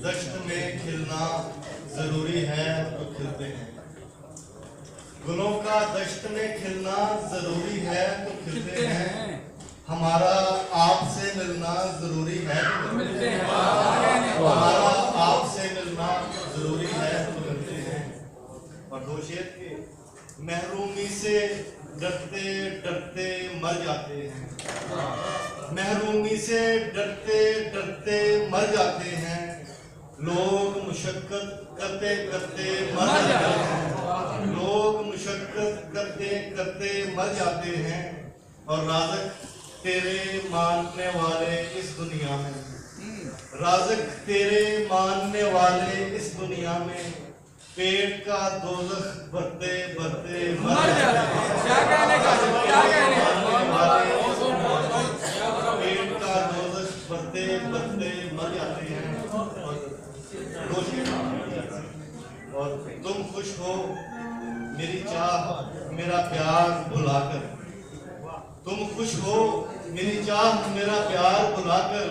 दश्त में खिलना जरूरी है तो खिलते हैं। गुलों का दश्त में खिलना जरूरी है तो खिलते हैं। हमारा आपसे मिलना जरूरी है तो मिलते हैं। हमारा आपसे मिलना जरूरी है तो मिलते हैं। और दो शेर के महरूमी से डरते डरते मर जाते हैं। महरूमी से डरते डरते मर जाते हैं। लोग मुशक्कत करते करते मर जाते हैं। लोग मुशक्कत करते करते मर जाते हैं। और राज़िक तेरे मानने वाले इस दुनिया में, राज़िक तेरे मानने वाले इस दुनिया में पेट का दोज़ख भरते भरते मर जाते हैं। क्या कहने का, क्या कहने पेट का दोज़ख भरते भरते मर जाते हैं। और तुम खुश हो मेरी चाह मेरा प्यार भुलाकर। तुम खुश हो मेरी चाह मेरा प्यार भुलाकर।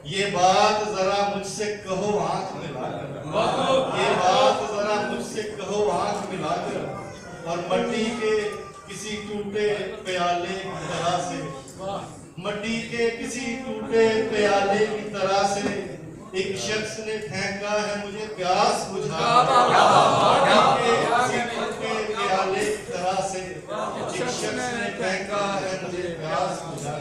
ये बात जरा मुझसे कहो आंख मिलाकर। ये बात जरा मुझसे कहो आंख मिलाकर। और मट्टी के किसी टूटे प्याले की तरह से, मट्टी के किसी टूटे प्याले की तरह से एक शख्स ने फेंका है मुझे प्यास बुझा। किसी टूटे प्याले की तरह से एक शख्स ने फेंका है मुझे प्यास बुझा।